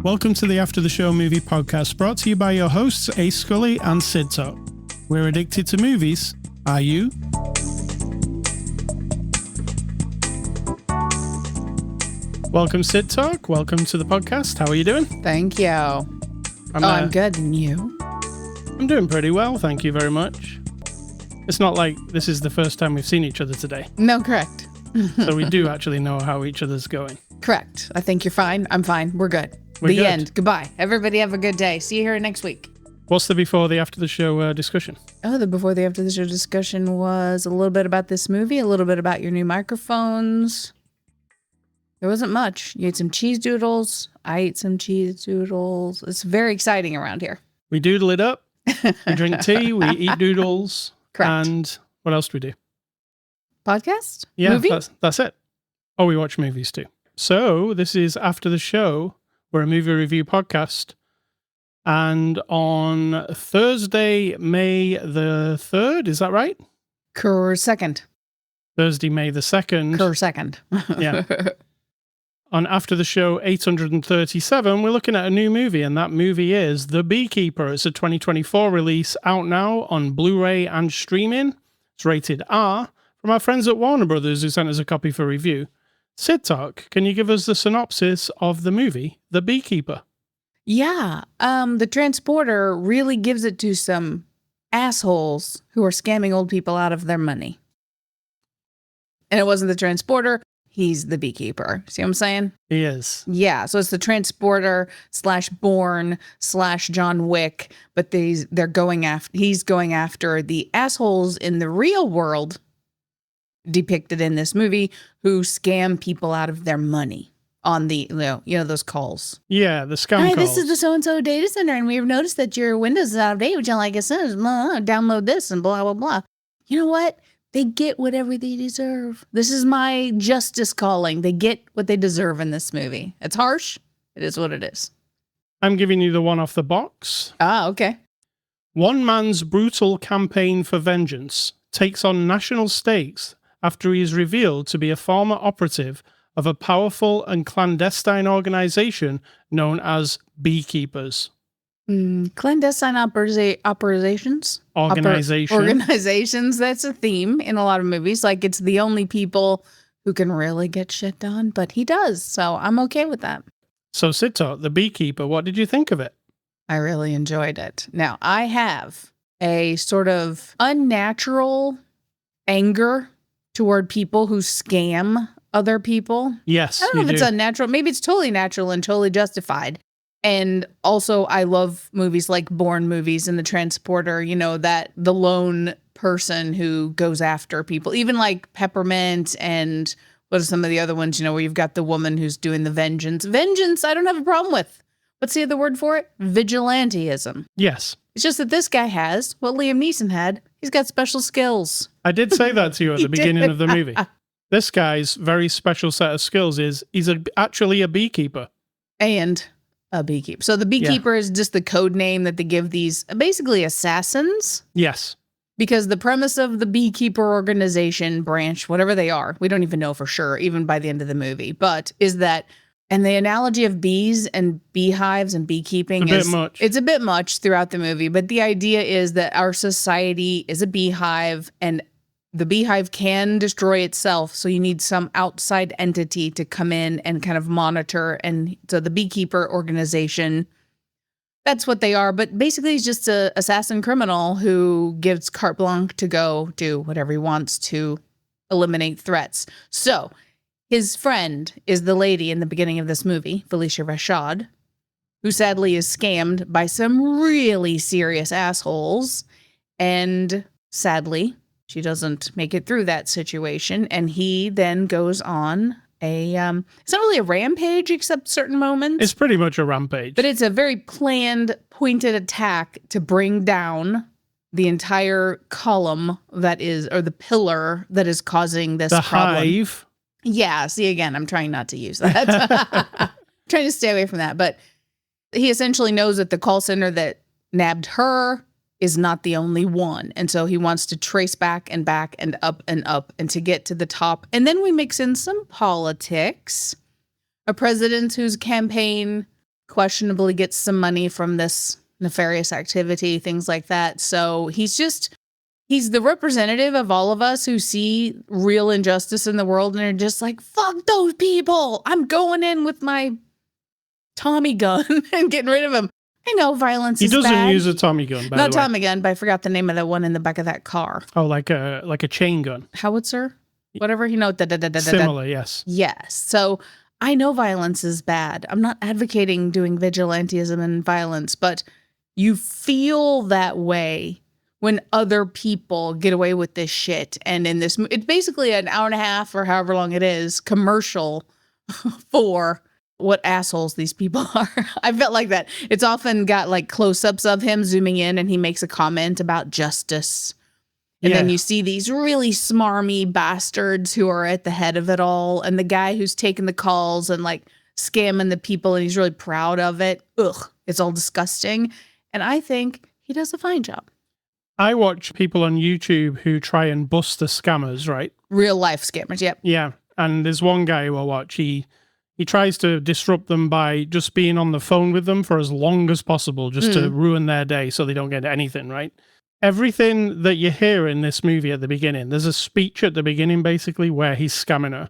Welcome to the After the Show movie podcast, brought to you by your hosts Ascully and Cidtalk. We're addicted to movies. Are you? Welcome, Cidtalk. Welcome to the podcast. How are you doing? Thank you. I'm good. And you? I'm doing pretty well, thank you very much. It's not like this is the first time we've seen each other today. No, correct. So we do actually know how each other's going. Correct. I think you're fine. I'm fine. We're good. We're the good. end. Goodbye. Everybody have a good day. See you here next week. What's the before the after the show discussion? Oh, the before the after the show discussion was a little bit about this movie, a little bit about your new microphones. There wasn't much. You ate some cheese doodles. I ate some cheese doodles. It's very exciting around here. We doodle it up. We drink tea. We eat doodles. Correct. And what else do we do? Podcast? Yeah, Movie? that's it. Oh, we watch movies too. So this is After the Show. We're a movie review podcast. And on Thursday, May the 3rd, is that right? Second. Thursday, May the 2nd. Second. Yeah. On After the Show 837, we're looking at a new movie, and that movie is The Beekeeper. It's a 2024 release, out now on Blu-ray and streaming. It's rated R, from our friends at Warner Brothers, who sent us a copy for review. Cidtalk, can you give us the synopsis of the movie, The Beekeeper? Yeah. The transporter really gives it to some assholes who are scamming old people out of their money. And it wasn't the transporter. He's the beekeeper. See what I'm saying? He is. Yeah. So it's the transporter / Bourne / John Wick, but he's going after the assholes in the real world depicted in this movie who scam people out of their money on the, you know those calls. Yeah, the scam calls. This is the so-and-so data center, and we've noticed that your Windows is out of date. Would you like us to download this and blah, blah, blah. You know what? They get whatever they deserve. This is my justice calling. They get what they deserve in this movie. It's harsh. It is what it is. I'm giving you the one off the box. Ah, okay. One man's brutal campaign for vengeance takes on national stakes after he is revealed to be a former operative of a powerful and clandestine organization known as Beekeepers. Clandestine operations? Organizations. That's a theme in a lot of movies. Like, it's the only people who can really get shit done, but he does. So I'm okay with that. So Cidtalk, The Beekeeper, what did you think of it? I really enjoyed it. Now, I have a sort of unnatural anger toward people who scam other people. Yes, I don't know if it's unnatural. Maybe it's totally natural and totally justified. And also, I love movies like Bourne movies and The Transporter, that the lone person who goes after people, even like Peppermint and what are some of the other ones, where you've got the woman who's doing the vengeance. Vengeance, I don't have a problem with. What's the other word for it? Vigilanteism. Yes. It's just that this guy has what Liam Neeson had. He's got special skills. I did say that to you at the beginning of the movie. This guy's very special set of skills is he's actually a beekeeper. And a beekeeper. So the beekeeper is just the code name that they give these basically assassins. Yes. Because the premise of the beekeeper organization branch, whatever they are, we don't even know for sure, even by the end of the movie, but is that, and the analogy of bees and beehives and beekeeping it's a bit much throughout the movie, but the idea is that our society is a beehive and the beehive can destroy itself, so you need some outside entity to come in and kind of monitor. And so the beekeeper organization, that's what they are. But basically, he's just an assassin criminal who gives carte blanche to go do whatever he wants to eliminate threats. So his friend is the lady in the beginning of this movie, Felicia Rashad, who sadly is scammed by some really serious assholes. And sadly, she doesn't make it through that situation, and he then goes on it's not really a rampage except certain moments. It's pretty much a rampage. But it's a very planned, pointed attack to bring down the entire column that is, or the pillar that is causing this problem. The hive. Yeah, see, again, I'm trying not to use that. Trying to stay away from that. But he essentially knows that the call center that nabbed her is not the only one. And so he wants to trace back and up and to get to the top. And then we mix in some politics. A president whose campaign questionably gets some money from this nefarious activity, things like that. So he's the representative of all of us who see real injustice in the world and are just like, fuck those people. I'm going in with my Tommy gun and getting rid of him. I know violence is bad. He doesn't use a Tommy gun, by the way. Not Tommy gun, but I forgot the name of the one in the back of that car. Oh, like a chain gun. Howitzer? Whatever, Similar, yes. Yes. So I know violence is bad. I'm not advocating doing vigilantism and violence, but you feel that way when other people get away with this shit. And in this, it's basically an hour and a half or however long it is, commercial for what assholes these people are. I felt like that. It's often got like close-ups of him zooming in and he makes a comment about justice. And then you see these really smarmy bastards who are at the head of it all. And the guy who's taking the calls and like scamming the people and he's really proud of it. Ugh, it's all disgusting. And I think he does a fine job. I watch people on YouTube who try and bust the scammers, right? Real life scammers, yep. Yeah. And there's one guy who I watch, he tries to disrupt them by just being on the phone with them for as long as possible, just to ruin their day so they don't get anything, right? Everything that you hear in this movie at the beginning, there's a speech at the beginning, basically, where he's scamming her.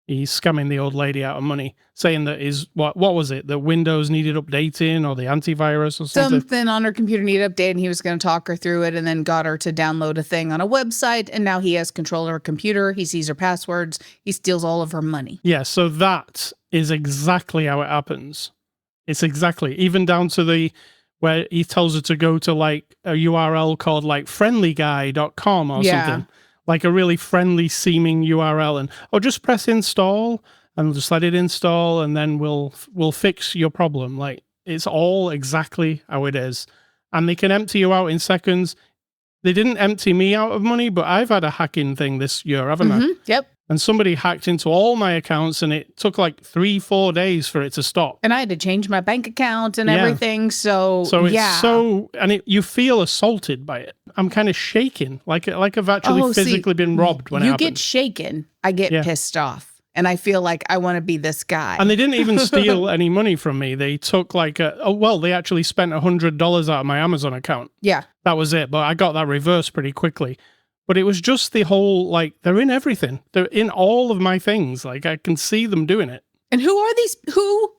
He's scamming the old lady out of money, saying that what was it? That Windows needed updating or the antivirus or something? Something on her computer needed updating, and he was going to talk her through it and then got her to download a thing on a website, and now he has control of her computer. He sees her passwords. He steals all of her money. Yeah, so that is exactly how it happens. It's exactly, even down to where he tells her to go to like a URL called like friendlyguy.com or something. Like a really friendly seeming URL, and just press install and just let it install and then we'll fix your problem. Like it's all exactly how it is. And they can empty you out in seconds. They didn't empty me out of money, but I've had a hacking thing this year, haven't I? Yep. And somebody hacked into all my accounts and it took like 3-4 days for it to stop. And I had to change my bank account and everything. So it's you feel assaulted by it. I'm kind of shaking, like I've actually physically been robbed when it happens. You get shaken, I get pissed off. And I feel like I want to be this guy. And they didn't even steal any money from me. They took they actually spent $100 out of my Amazon account. Yeah. That was it. But I got that reversed pretty quickly. But it was just the whole, like, they're in everything. They're in all of my things. Like, I can see them doing it. And who are these? Who?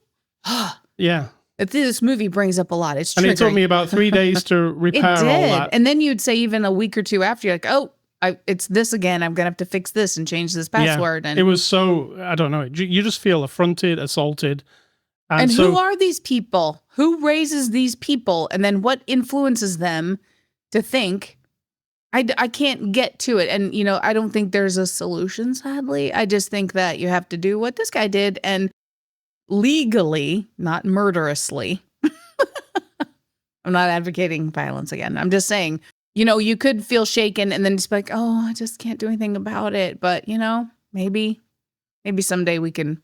Yeah. This movie brings up a lot. It's triggering. And it took me about 3 days to repair all that. And then you'd say even a week or two after, you're like, oh, it's this again. I'm going to have to fix this and change this password. Yeah. And it was so, I don't know. You just feel affronted, assaulted. And who are these people? Who raises these people? And then what influences them to think... I can't get to it. And, I don't think there's a solution, sadly. I just think that you have to do what this guy did and legally, not murderously. I'm not advocating violence again. I'm just saying, you could feel shaken and then just be like, oh, I just can't do anything about it. But, maybe someday we can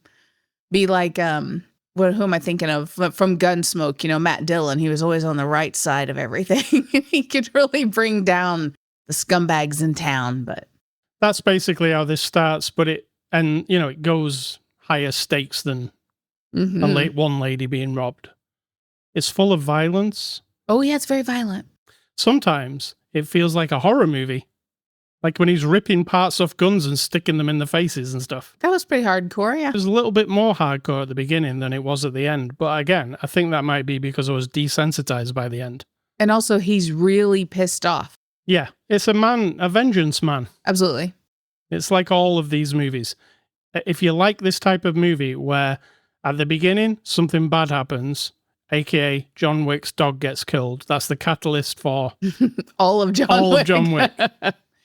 be like, who am I thinking of? From Gunsmoke, Matt Dillon. He was always on the right side of everything. He could really bring down the scumbags in town, but that's basically how this starts. But it goes higher stakes than one lady being robbed. It's full of violence. Oh yeah, it's very violent. Sometimes it feels like a horror movie, like when he's ripping parts off guns and sticking them in the faces and stuff. That was pretty hardcore. Yeah, it was a little bit more hardcore at the beginning than it was at the end. But again, I think that might be because I was desensitized by the end. And also, he's really pissed off. Yeah, it's a vengeance man. Absolutely. It's like all of these movies. If you like this type of movie where at the beginning something bad happens, aka John Wick's dog gets killed, that's the catalyst for all of John Wick.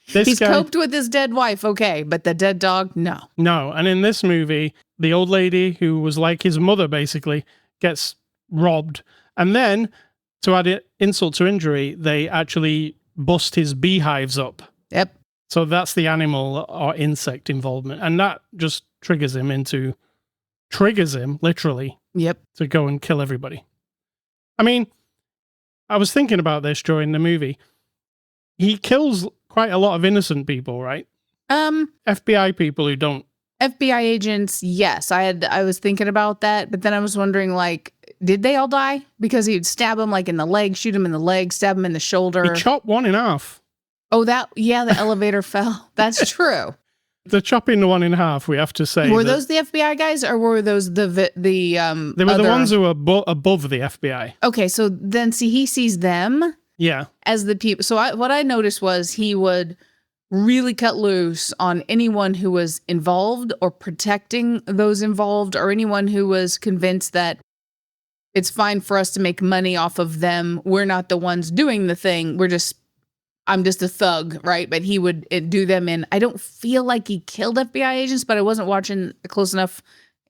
He's coped with his dead wife, okay, but the dead dog, no. No, and in this movie, the old lady who was like his mother basically gets robbed, and then to add insult to injury, they actually bust his beehives up. Yep. So that's the animal or insect involvement. And that just triggers him literally. Yep. To go and kill everybody. I mean, I was thinking about this during the movie. He kills quite a lot of innocent people, right? FBI people who don't. FBI agents, yes. I was thinking about that, but then I was wondering, like, did they all die? Because he'd stab him like in the leg, shoot him in the leg, stab him in the shoulder. He chopped one in half. Oh, the elevator fell. That's true. The chopping the one in half, we have to say. Were those the FBI guys, or were those the They were the ones who were above the FBI. Okay, so then he sees them as the people. So what I noticed was he would really cut loose on anyone who was involved or protecting those involved, or anyone who was convinced that it's fine for us to make money off of them. We're not the ones doing the thing. I'm just a thug, right? But he would do them in. I don't feel like he killed FBI agents, but I wasn't watching close enough,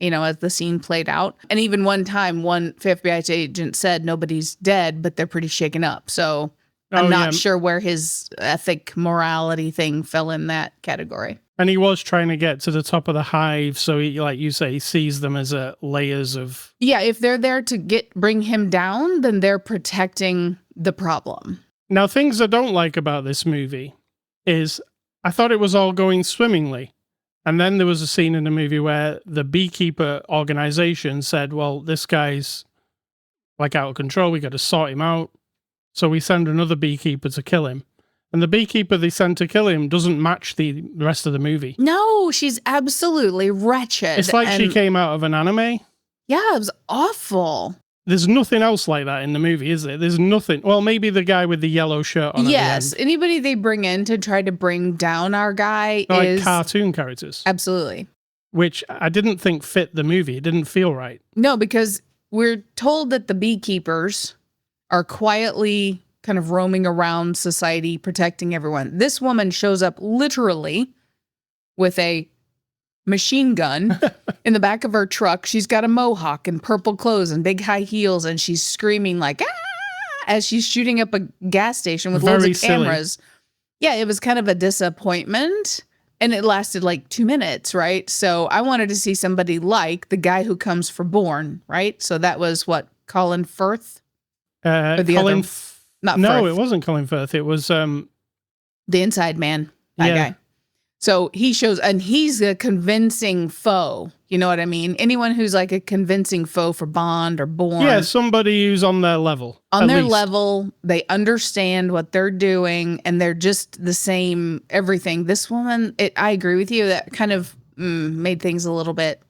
as the scene played out. And even one time, one FBI agent said nobody's dead, but they're pretty shaken up. So I'm not sure where his ethic morality thing fell in that category. And he was trying to get to the top of the hive. So he, like you say, he sees them as layers of. Yeah, if they're there to bring him down, then they're protecting the problem. Now, things I don't like about this movie is I thought it was all going swimmingly. And then there was a scene in the movie where the Beekeeper organization said, well, this guy's like out of control. We got to sort him out. So we send another beekeeper to kill him. And the beekeeper they send to kill him doesn't match the rest of the movie. No, she's absolutely wretched. It's like she came out of an anime. Yeah, it was awful. There's nothing else like that in the movie, is there? There's nothing. Well, maybe the guy with the yellow shirt on. Yes, at the end. Anybody they bring in to try to bring down our guy is like cartoon characters. Absolutely. Which I didn't think fit the movie. It didn't feel right. No, because we're told that the beekeepers are quietly kind of roaming around society, protecting everyone. This woman shows up literally with a machine gun in the back of her truck. She's got a mohawk and purple clothes and big high heels, and she's screaming like, ah, as she's shooting up a gas station with loads of cameras. Silly. Yeah, it was kind of a disappointment, and it lasted like 2 minutes, right? So I wanted to see somebody like the guy who comes for Bourne, right? So that was what, Colin Firth? Colin Not No, Firth. it wasn't Colin Firth. It was the Inside Man, that guy. So he shows, and he's a convincing foe. You know what I mean? Anyone who's like a convincing foe for Bond or Bourne. Yeah, somebody who's on their level. On their level, they understand what they're doing, and they're just the same everything. This woman, I agree with you, that kind of made things a little bit.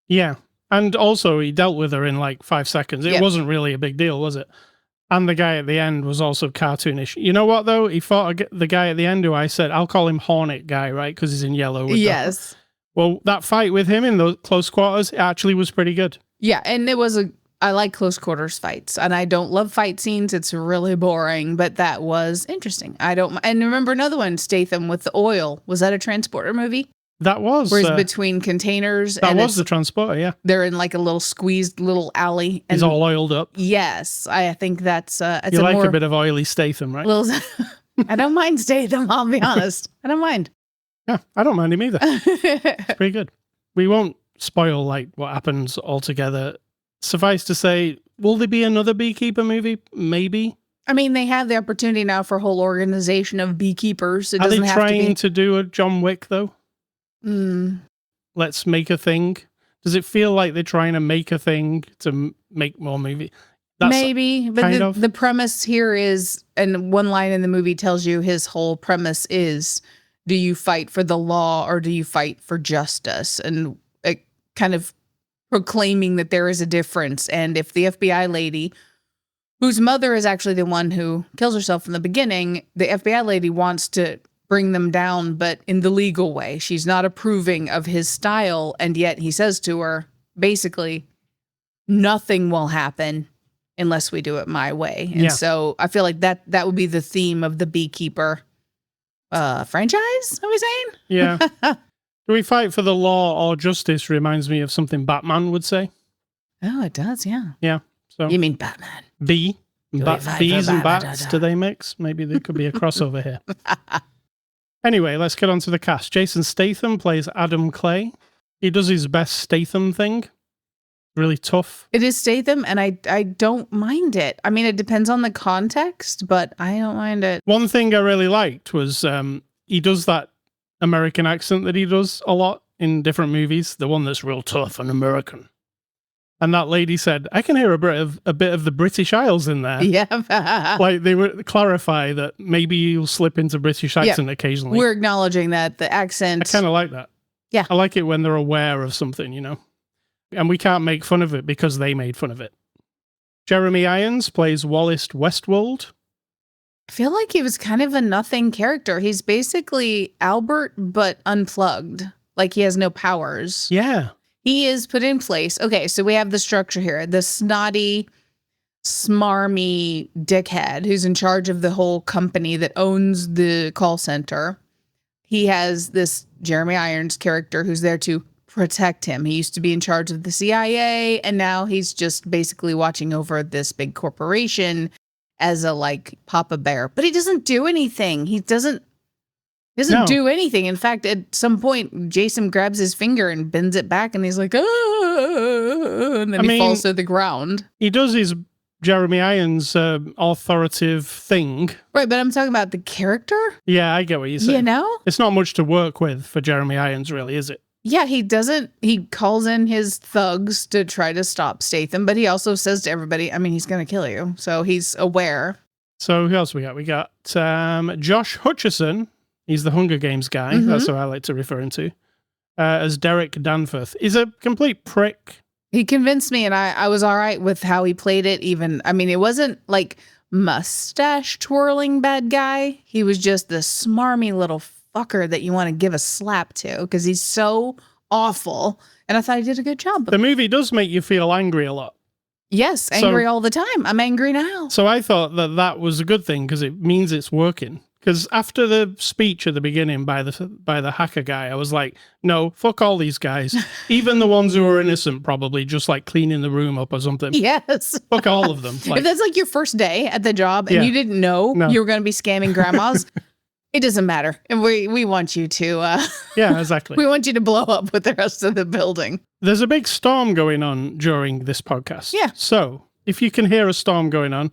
Yeah, and also he dealt with her in like 5 seconds. It wasn't really a big deal, was it? And the guy at the end was also cartoonish. You know what, though? He fought the guy at the end who I said, I'll call him Hornet Guy, right? Because he's in yellow. Yes. Well, that fight with him in those close quarters actually was pretty good. Yeah, and I like close quarters fights. And I don't love fight scenes. It's really boring, but that was interesting. And remember another one, Statham with the oil. Was that a Transporter movie? That was. Where he's between containers. That was the Transporter, yeah. They're in like a little squeezed little alley. And he's all oiled up. Yes, I think that's... you like a bit of oily Statham, right? I don't mind Statham, I'll be honest. I don't mind. Yeah, I don't mind him either. It's pretty good. We won't spoil like what happens altogether. Suffice to say, will there be another Beekeeper movie? Maybe. I mean, they have the opportunity now for a whole organization of beekeepers. Are they trying to do a John Wick, though? Let's make a thing. Does it feel like they're trying to make a thing to make more movies? Maybe, but the premise here is, and one line in the movie tells you his whole premise is, do you fight for the law or do you fight for justice? And it kind of proclaiming that there is a difference. And if the FBI lady, whose mother is actually the one who kills herself in the beginning, the FBI lady wants to bring them down, but in the legal way. She's not approving of his style, and yet he says to her, basically, nothing will happen unless we do it my way. And so I feel like that would be the theme of the Beekeeper franchise, are we saying? Yeah. Do we fight for the law or justice reminds me of something Batman would say. Oh, it does, yeah. Yeah. So you mean Batman? Bees and bats, do they mix? Maybe there could be a crossover here. Anyway, let's get on to the cast. Jason Statham plays Adam Clay. He does his best Statham thing. Really tough. It is Statham, and I don't mind it. I mean, it depends on the context, but I don't mind it. One thing I really liked was he does that American accent that he does a lot in different movies. The one that's real tough and American. And that lady said, I can hear a bit of the British Isles in there. Yeah. Like they would clarify that maybe you'll slip into British accent occasionally. We're acknowledging that the accent. I kind of like that. Yeah. I like it when they're aware of something, you know. And we can't make fun of it because they made fun of it. Jeremy Irons plays Wallace Westwold. I feel like he was kind of a nothing character. He's basically Albert, but unplugged. Like he has no powers. Yeah. He is put in place. Okay, so we have the structure here. The snotty, smarmy dickhead who's in charge of the whole company that owns the call center. He has this Jeremy Irons character who's there to protect him. He used to be in charge of the CIA, and now he's just basically watching over this big corporation as a, like, Papa Bear. But he doesn't do anything. He doesn't do anything. In fact, at some point, Jason grabs his finger and bends it back, and he's like, oh, and then he falls to the ground. He does his Jeremy Irons authoritative thing. Right, but I'm talking about the character. Yeah, I get what you're saying. You know? It's not much to work with for Jeremy Irons, really, is it? Yeah, he calls in his thugs to try to stop Statham, but he also says to everybody, I mean, he's going to kill you. So he's aware. So who else we got? We got Josh Hutcherson. He's the Hunger Games guy. Mm-hmm. That's what I like to refer him to. As Derek Danforth. He's a complete prick. He convinced me, and I was all right with how he played it. Even, I mean, it wasn't like mustache twirling bad guy. He was just the smarmy little fucker that you want to give a slap to because he's so awful. And I thought he did a good job. The movie does make you feel angry a lot. Yes, angry all the time. I'm angry now. So I thought that was a good thing because it means it's working. Because after the speech at the beginning by the hacker guy, I was like, no, fuck all these guys. Even the ones who are innocent, probably just like cleaning the room up or something. Yes. Fuck all of them. If that's like your first day at the job and you didn't know you were going to be scamming grandmas, it doesn't matter. And we want you to... yeah, exactly. We want you to blow up with the rest of the building. There's a big storm going on during this podcast. Yeah. So if you can hear a storm going on,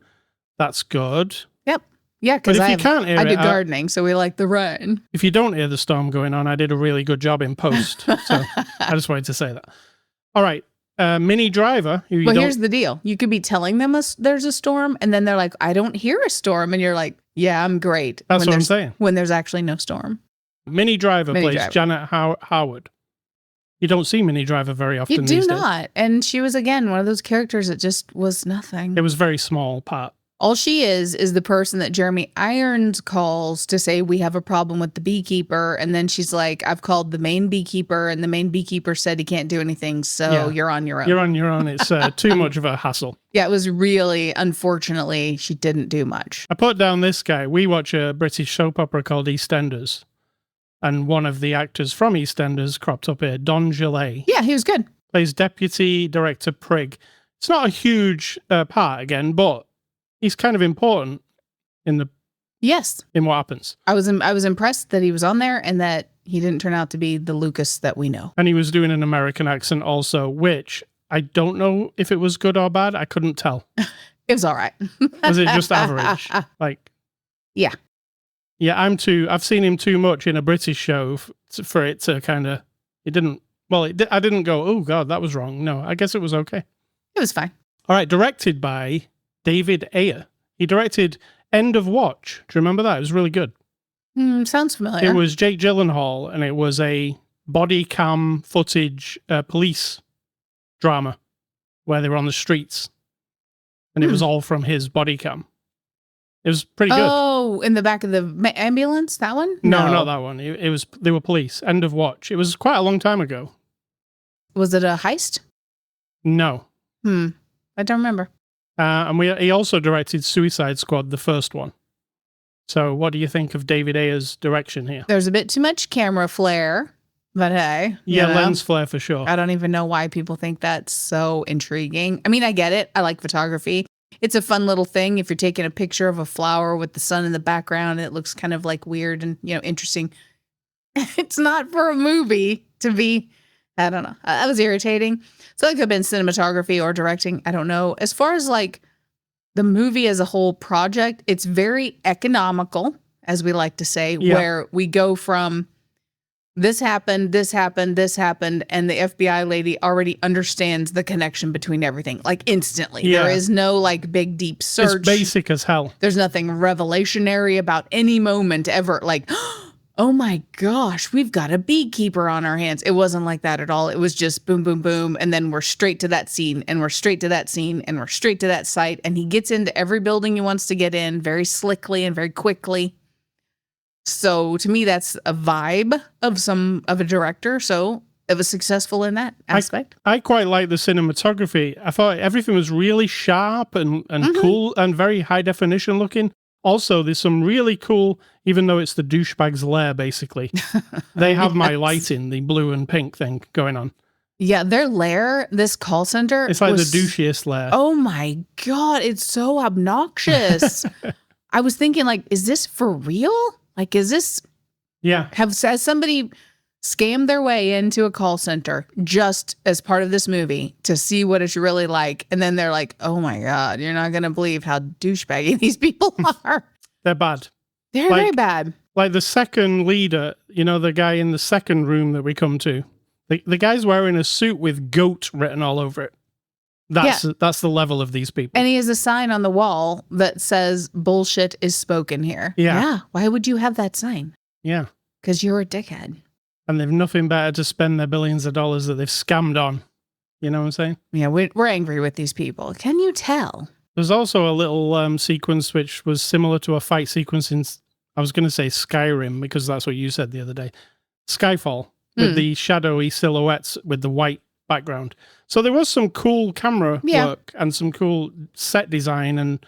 that's good. Yep. Yeah, because I do gardening, so we like the rain. If you don't hear the storm going on, I did a really good job in post. So I just wanted to say that. All right. Minnie Driver. Here's the deal. You could be telling them there's a storm, and then they're like, I don't hear a storm. And you're like, yeah, I'm great. That's what I'm saying. When there's actually no storm. Minnie Driver plays Janet Howard. You don't see Minnie Driver very often these days. You do not. And she was, again, one of those characters that just was nothing. It was a very small part. All she is the person that Jeremy Irons calls to say, we have a problem with the beekeeper. And then she's like, I've called the main beekeeper, and the main beekeeper said he can't do anything, so you're on your own. You're on your own. It's too much of a hassle. Yeah, it was really, unfortunately, she didn't do much. I put down this guy. We watch a British soap opera called EastEnders. And one of the actors from EastEnders cropped up here, Don Gillet. Yeah, he was good. Plays Deputy Director Prigg. It's not a huge part, again, but he's kind of important in what happens. I was impressed that he was on there and that he didn't turn out to be the Lucas that we know. And he was doing an American accent also, which I don't know if it was good or bad. I couldn't tell. It was all right. Was it just average? Yeah. Yeah, I've seen him too much in a British show for it to kind of, I didn't go, oh God, that was wrong. No, I guess it was okay. It was fine. All right, directed by David Ayer. He directed End of Watch. Do you remember that? It was really good. Sounds familiar. It was Jake Gyllenhaal, and it was a body cam footage police drama where they were on the streets. And it was all from his body cam. It was pretty good. Oh, in the back of the ambulance? That one? No, not that one. It was, they were police. End of Watch. It was quite a long time ago. Was it a heist? No. I don't remember. And he also directed Suicide Squad, the first one. So what do you think of David Ayer's direction here? There's a bit too much camera flare, but hey. Yeah, lens flare for sure. I don't even know why people think that's so intriguing. I mean, I get it. I like photography. It's a fun little thing if you're taking a picture of a flower with the sun in the background and it looks kind of like weird and, interesting. It's not for a movie to be, I don't know. That was irritating. So it could have been cinematography or directing. I don't know. As far as like the movie as a whole project, it's very economical, as we like to say, where we go from this happened, this happened, this happened, and the FBI lady already understands the connection between everything, like instantly. Yeah. There is no like big deep search. It's basic as hell. There's nothing revelationary about any moment ever. Like, oh my gosh, we've got a beekeeper on our hands. It wasn't like that at all. It was just boom, boom, boom. And then we're straight to that scene, and we're straight to that scene, and we're straight to that site. And he gets into every building he wants to get in very slickly and very quickly. So to me, that's a vibe of a director. So it was successful in that aspect. I quite like the cinematography. I thought everything was really sharp and cool and very high definition looking. Also, there's some really cool, even though it's the douchebag's lair, basically. They have my lighting, the blue and pink thing going on. Yeah, their lair, this call center. It's like the douchiest lair. Oh my God, it's so obnoxious. I was thinking, like, is this for real? Like, is this... Yeah. Has somebody scammed their way into a call center just as part of this movie to see what it's really like? And then they're like, oh my God, you're not going to believe how douchebaggy these people are. They're bad. They're very bad. Like the second leader, you know, the guy in the second room that we come to, the guy's wearing a suit with GOAT written all over it. That's the level of these people. And he has a sign on the wall that says bullshit is spoken here. Yeah. Why would you have that sign? Yeah. Because you're a dickhead. And they've nothing better to spend their billions of dollars that they've scammed on. You know what I'm saying? Yeah, we're angry with these people. Can you tell? There's also a little sequence which was similar to a fight sequence in, I was going to say Skyrim, because that's what you said the other day. Skyfall, with the shadowy silhouettes with the white background. So there was some cool camera work and some cool set design and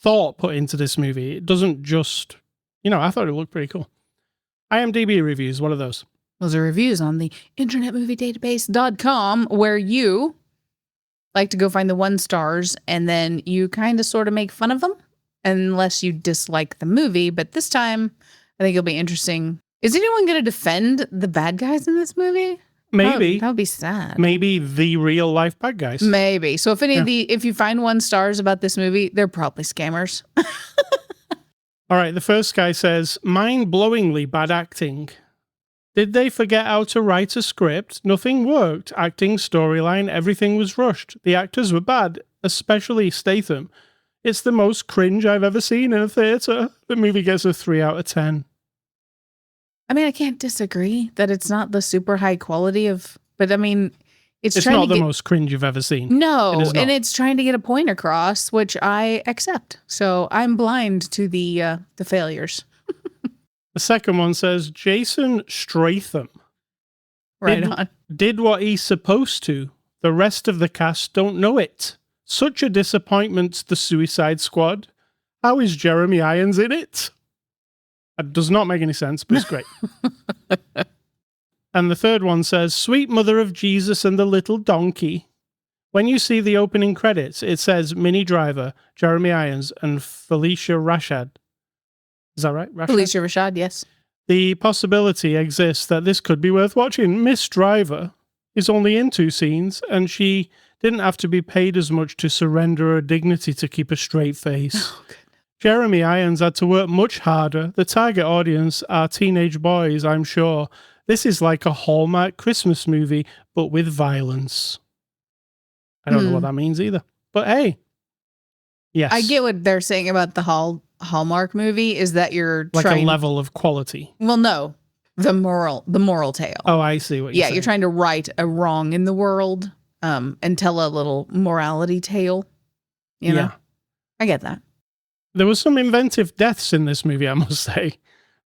thought put into this movie. It doesn't just, I thought it looked pretty cool. IMDB Reviews, what are those? Those are reviews on the internetmoviedatabase.com, where you like to go find the 1 stars and then you kind of sort of make fun of them unless you dislike the movie. But this time, I think it'll be interesting. Is anyone going to defend the bad guys in this movie? Maybe. That would be sad. Maybe the real life bad guys. Maybe. So if you find 1 stars about this movie, they're probably scammers. All right. The first guy says, mind-blowingly bad acting. Did they forget how to write a script? Nothing worked. Acting, storyline, everything was rushed. The actors were bad, especially Statham. It's the most cringe I've ever seen in a theater. The movie gets a 3 out of 10. I mean, I can't disagree that it's not the super high quality of, but I mean, it's not the most cringe you've ever seen. No, and it's trying to get a point across, which I accept. So I'm blind to the failures. The second one says, Jason Statham. Did what he's supposed to. The rest of the cast don't know it. Such a disappointment to the Suicide Squad. How is Jeremy Irons in it? That does not make any sense, but it's great. And the third one says, Sweet Mother of Jesus and the Little Donkey. When you see the opening credits, it says Minnie Driver, Jeremy Irons, and Felicia Rashad. Is that right? Rashad? Felicia Rashad, yes. The possibility exists that this could be worth watching. Miss Driver is only in 2 scenes, and she didn't have to be paid as much to surrender her dignity to keep a straight face. Oh, Jeremy Irons had to work much harder. The target audience are teenage boys, I'm sure. This is like a Hallmark Christmas movie, but with violence. I don't know what that means either. But hey, yes. I get what they're saying about the Hallmark movie is that you're like trying... a level of quality. Well, no. The moral tale. Oh, I see what you're saying. Yeah, you're trying to right a wrong in the world and tell a little morality tale. You know? I get that. There was some inventive deaths in this movie, I must say.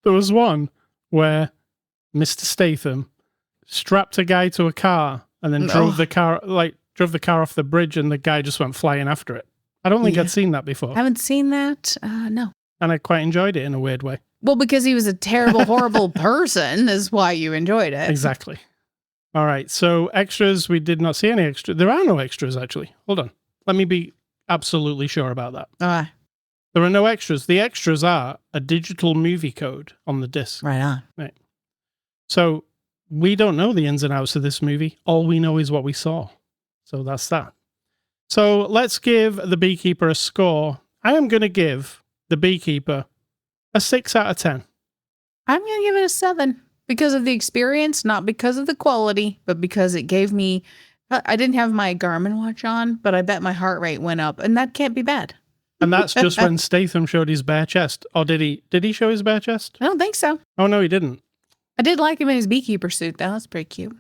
There was one where Mr. Statham strapped a guy to a car and then drove the car off the bridge, and the guy just went flying after it. I don't think I'd seen that before. Haven't seen that? No. And I quite enjoyed it in a weird way. Well, because he was a terrible, horrible person is why you enjoyed it. Exactly. All right. So extras, we did not see any extras. There are no extras, actually. Hold on. Let me be absolutely sure about that. All right. There are no extras. The extras are a digital movie code on the disc. Right on. Right. So we don't know the ins and outs of this movie. All we know is what we saw. So that's that. So let's give The Beekeeper a score. I am going to give The Beekeeper a 6 out of 10. I'm going to give it a 7. because of the experience, not because of the quality, but because it gave me. I didn't have my Garmin watch on, but I bet my heart rate went up, and that can't be bad. And that's just when Statham showed his bare chest. Or did he? Did he show his bare chest? I don't think so. Oh, no, he didn't. I did like him in his beekeeper suit, though. That's pretty cute.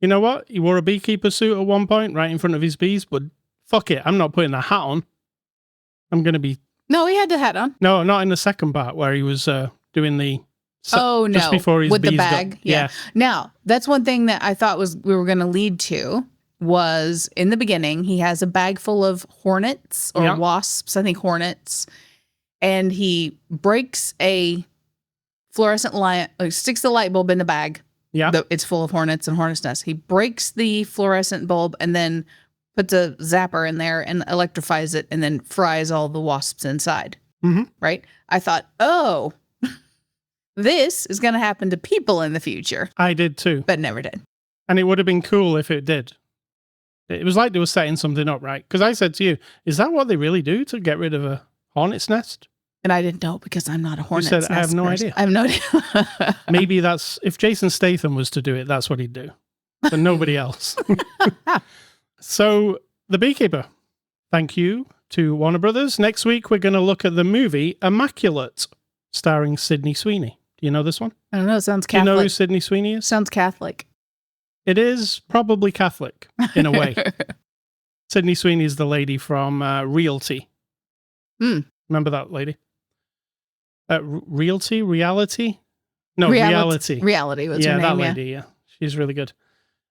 You know what? He wore a beekeeper suit at one point, right in front of his bees, but fuck it. I'm not putting a hat on. I'm going to be... No, he had the hat on. No, not in the second part where he was doing the... Oh, no. Just before his with bees the bag. got... Yeah. Now, that's one thing that I thought we were going to lead to was in the beginning, he has a bag full of hornets or wasps, I think hornets, and he breaks a fluorescent light, sticks the light bulb in the bag. Yeah. It's full of hornets and hornets' nests. He breaks the fluorescent bulb and then puts a zapper in there and electrifies it and then fries all the wasps inside. Mm-hmm. Right? I thought, oh, this is going to happen to people in the future. I did too. But never did. And it would have been cool if it did. It was like they were setting something up, right? Because I said to you, is that what they really do to get rid of a hornet's nest? And I didn't know because I'm not a hornet's nest. I have no idea. I have no idea. Maybe that's, if Jason Statham was to do it, that's what he'd do. But nobody else. So, The Beekeeper. Thank you to Warner Brothers. Next week, we're going to look at the movie Immaculate, starring Sydney Sweeney. Do you know this one? I don't know. It sounds Catholic. Do you know who Sydney Sweeney is? Sounds Catholic. It is probably Catholic, in a way. Sydney Sweeney is the lady from Realty. Remember that lady? Realty? Reality? No, Reality. Reality was her name, that lady, yeah. She's really good.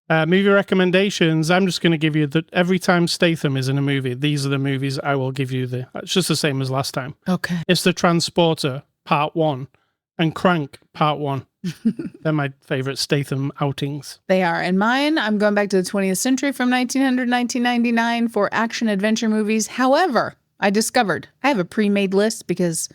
Movie recommendations. I'm just going to give you every time Statham is in a movie, these are the movies I will give you. It's just the same as last time. Okay. It's The Transporter, Part 1, and Crank, Part 1. They're my favorite Statham outings. They are. And mine, I'm going back to the 20th century from 1900, 1999 for action adventure movies. However, I discovered I have a pre-made list because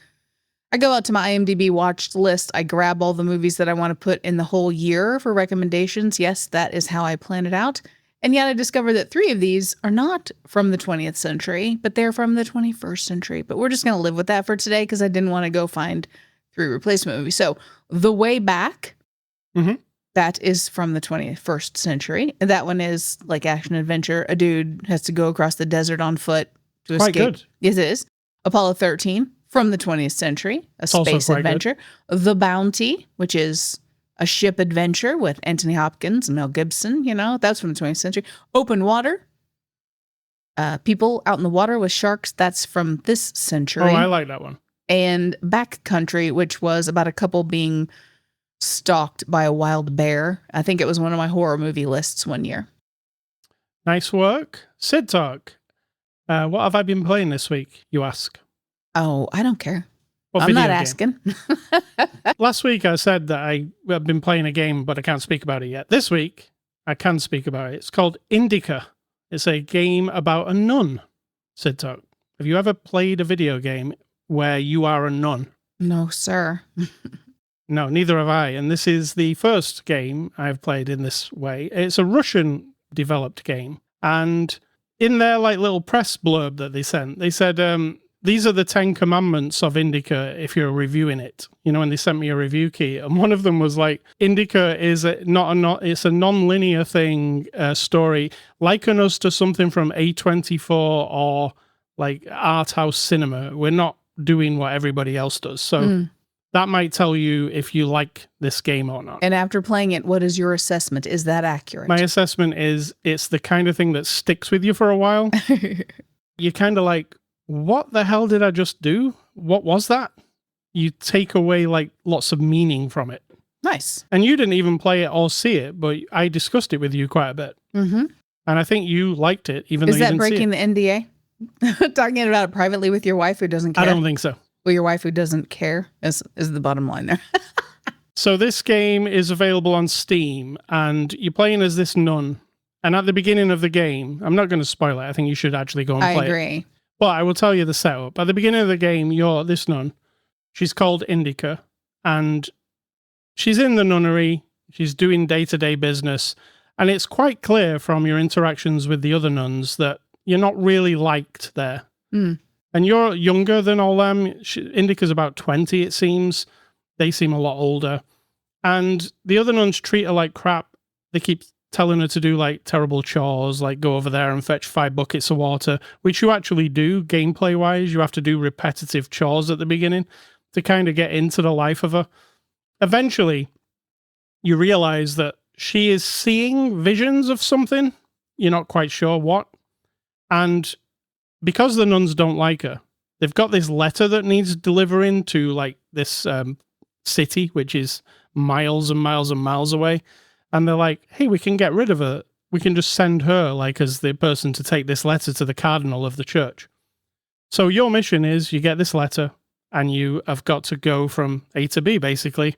I go out to my IMDb watched list. I grab all the movies that I want to put in the whole year for recommendations. Yes, that is how I plan it out. And yet I discovered that 3 of these are not from the 20th century, but they're from the 21st century. But we're just going to live with that for today because I didn't want to go find 3 replacement movies. So The Way Back, that is from the 21st century. And that one is like action adventure. A dude has to go across the desert on foot to escape. Quite good. Yes, it is. Apollo 13 from the 20th century, a space adventure. The Bounty, which is a ship adventure with Anthony Hopkins and Mel Gibson. You know, that's from the 20th century. Open Water. People out in the water with sharks. That's from this century. Oh, I like that one. And Backcountry, which was about a couple being stalked by a wild bear. I think it was one of my horror movie lists one year. Nice work. Cidtalk. What have I been playing this week, you ask? Oh, I don't care. What I'm not game? asking. Last week I said that I've been playing a game, but I can't speak about it yet. This week, I can speak about it. It's called Indika. It's a game about a nun, Cidtalk. Have you ever played a video game where you are a nun? No, sir. No, neither have I. And this is the first game I've played in this way. It's a Russian-developed game. And in their little press blurb that they sent, they said, these are the 10 commandments of Indika if you're reviewing it. You know, and they sent me a review key. And one of them was like, Indika is it's a non-linear thing, story. Liken us to something from A24 or like art house cinema. We're not doing what everybody else does. So that might tell you if you like this game or not. And after playing it, what is your assessment? Is that accurate? My assessment is it's the kind of thing that sticks with you for a while. You're kind of like, what the hell did I just do? What was that? You take away lots of meaning from it. Nice. And you didn't even play it or see it, but I discussed it with you quite a bit. Mm-hmm. And I think you liked it, even though you didn't see it. Is that breaking the NDA? Talking about it privately with your wife who doesn't care? I don't think so. Well, your wife who doesn't care is the bottom line there. So this game is available on Steam, and you're playing as this nun. And at the beginning of the game, I'm not going to spoil it. I think you should actually go and play it. I agree. But I will tell you the setup. At the beginning of the game, you're this nun. She's called Indika, and she's in the nunnery. She's doing day-to-day business. And it's quite clear from your interactions with the other nuns that you're not really liked there. And you're younger than all them. Indika's about 20, it seems. They seem a lot older. And the other nuns treat her like crap. They keep telling her to do like terrible chores, like go over there and fetch 5 buckets of water, which you actually do gameplay wise. You have to do repetitive chores at the beginning to kind of get into the life of her. Eventually, you realize that she is seeing visions of something. You're not quite sure what. And because the nuns don't like her, they've got this letter that needs delivering to like this city, which is miles and miles and miles away. And they're like, hey, we can get rid of her. We can just send her like as the person to take this letter to the cardinal of the church. So your mission is you get this letter and you have got to go from A to B, basically.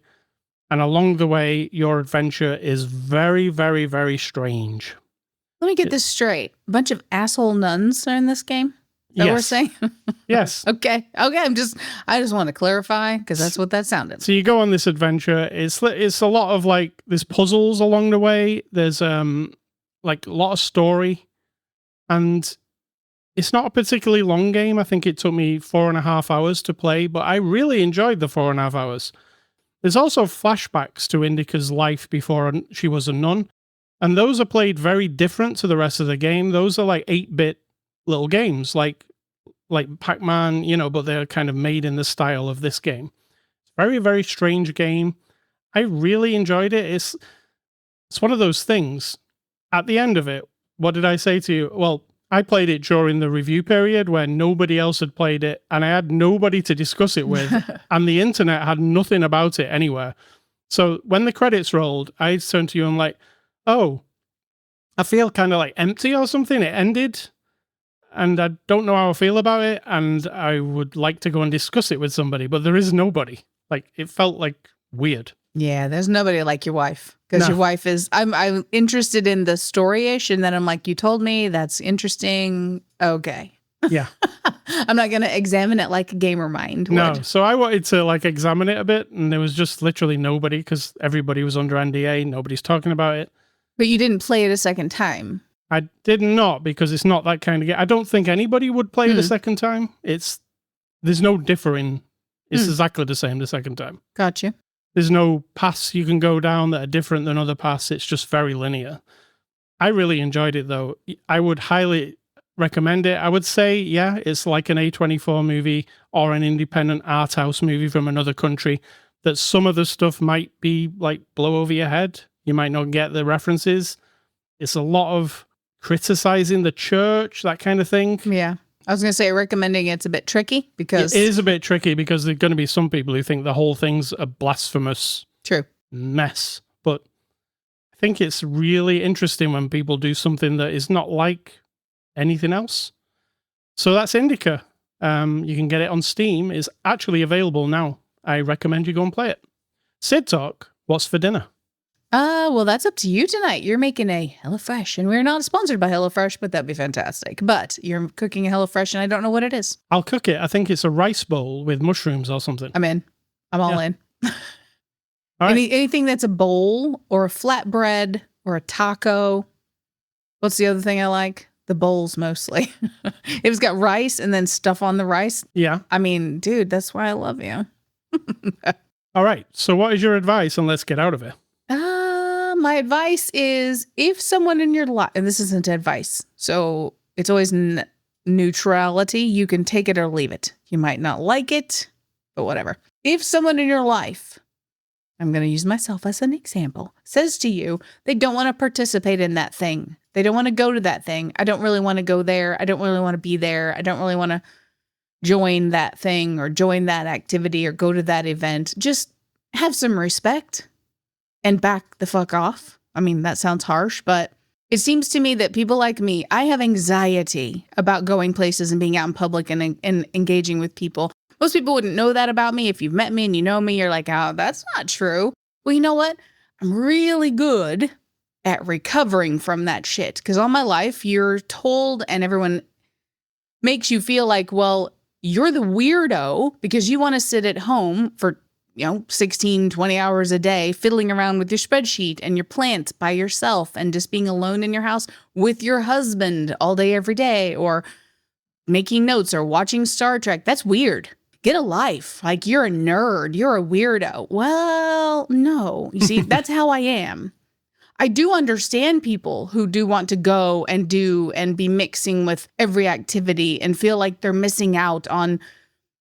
And along the way, your adventure is very, very, very strange. Let me get this straight. A bunch of asshole nuns are in this game? Is that what we're saying? Yes. Okay. I just want to clarify because that's what that sounded. So you go on this adventure. It's a lot of like, there's puzzles along the way. There's like a lot of story. And it's not a particularly long game. I think it took me 4.5 hours to play, but I really enjoyed the 4.5 hours. There's also flashbacks to Indika's life before she was a nun. And those are played very different to the rest of the game. Those are like 8-bit little games, like Pac-Man, but they're kind of made in the style of this game. It's a very, very strange game. I really enjoyed it. It's one of those things. At the end of it, what did I say to you? Well, I played it during the review period where nobody else had played it, and I had nobody to discuss it with, and the internet had nothing about it anywhere. So when the credits rolled, I turned to you and like, oh, I feel kind of like empty or something. It ended. And I don't know how I feel about it, and I would like to go and discuss it with somebody, but there is nobody. Like, it felt like weird. Yeah, there's nobody like your wife. Because your wife is, I'm interested in the story-ish, and then I'm like, you told me, that's interesting. Okay. Yeah. I'm not going to examine it like a gamer mind would. No, so I wanted to like examine it a bit, and there was just literally nobody, because everybody was under NDA, nobody's talking about it. But you didn't play it a second time. I did not, because it's not that kind of game. I don't think anybody would play it a second time. There's no differing. It's exactly the same the second time. Gotcha. There's no paths you can go down that are different than other paths. It's just very linear. I really enjoyed it, though. I would highly recommend it. I would say, yeah, it's like an A24 movie or an independent art house movie from another country, that some of the stuff might be like blow over your head. You might not get the references. It's a lot of criticizing the church, that kind of thing. Yeah. I was going to say recommending it's a bit tricky because... It is a bit tricky because there are going to be some people who think the whole thing's a blasphemous mess. But I think it's really interesting when people do something that is not like anything else. So that's Indika. You can get it on Steam. It's actually available now. I recommend you go and play it. Cidtalk, what's for dinner? Well, that's up to you tonight. You're making a HelloFresh, and we're not sponsored by HelloFresh, but that'd be fantastic. But you're cooking a HelloFresh, and I don't know what it is. I'll cook it. I think it's a rice bowl with mushrooms or something. I'm in. I'm all in. All right. Anything that's a bowl or a flatbread or a taco. What's the other thing I like? The bowls mostly. If it's got rice and then stuff on the rice. Yeah. I mean, dude, that's why I love you. All right. So what is your advice? And let's get out of it. My advice is if someone in your life, and this isn't advice, so it's always neutrality. You can take it or leave it. You might not like it, but whatever. If someone in your life, I'm going to use myself as an example, says to you, they don't want to participate in that thing. They don't want to go to that thing. I don't really want to go there. I don't really want to be there. I don't really want to join that thing or join that activity or go to that event. Just have some respect and back the fuck off. I mean, that sounds harsh, but it seems to me that people like me, I have anxiety about going places and being out in public and engaging with people. Most people wouldn't know that about me. If you've met me and you know me, you're like, oh, that's not true. Well, you know what? I'm really good at recovering from that shit. Because all my life, you're told and everyone makes you feel like, well, you're the weirdo because you want to sit at home for 16, 20 hours a day, fiddling around with your spreadsheet and your plants by yourself and just being alone in your house with your husband all day, every day, or making notes or watching Star Trek. That's weird. get a life. Like, you're a nerd. You're a weirdo. Well, no. You see, that's how I am. I do understand people who do want to go and do and be mixing with every activity and feel like they're missing out on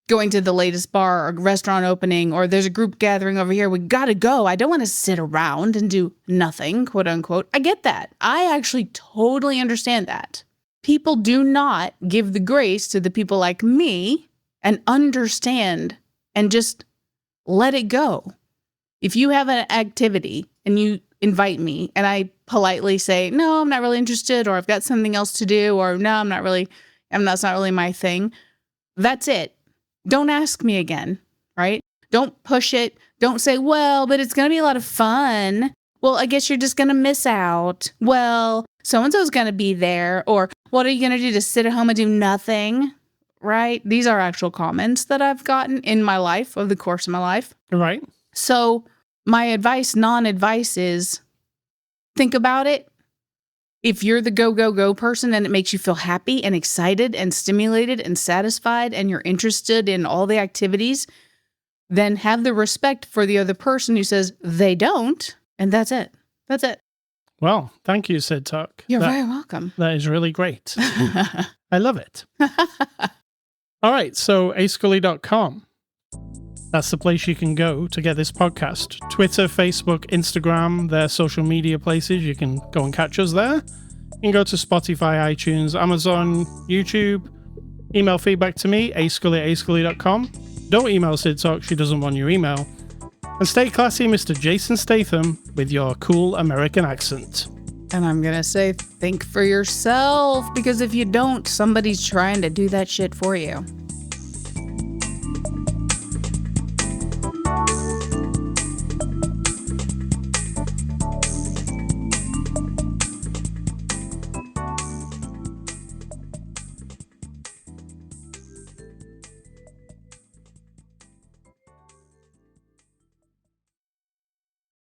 going to the latest bar or restaurant opening, or there's a group gathering over here. We got to go. I don't want to sit around and do nothing, quote unquote. I get that. I actually totally understand that. People do not give the grace to the people like me and understand and just let it go. If you have an activity and you invite me and I politely say, no, I'm not really interested, or I've got something else to do, or no, that's not really my thing. That's it. Don't ask me again, right? Don't push it. Don't say, well, but it's going to be a lot of fun. Well, I guess you're just going to miss out. Well, so-and-so's going to be there. Or what are you going to do, to sit at home and do nothing? Right? These are actual comments that I've gotten in my life, over the course of my life. Right. So my advice, non-advice, is think about it. If you're the go, go, go person and it makes you feel happy and excited and stimulated and satisfied and you're interested in all the activities, then have the respect for the other person who says they don't. And that's it. That's it. Well, thank you, Cidtalk. You're very welcome. That is really great. I love it. All right. So ascully.com. That's the place you can go to get this podcast. Twitter, Facebook, Instagram, they're social media places. You can go and catch us there. You can go to Spotify, iTunes, Amazon, YouTube. Email feedback to me, ascully@ascully.com. Don't email Cidtalk, she doesn't want your email. And stay classy, Mr. Jason Statham, with your cool American accent. And I'm going to say, think for yourself, because if you don't, somebody's trying to do that shit for you.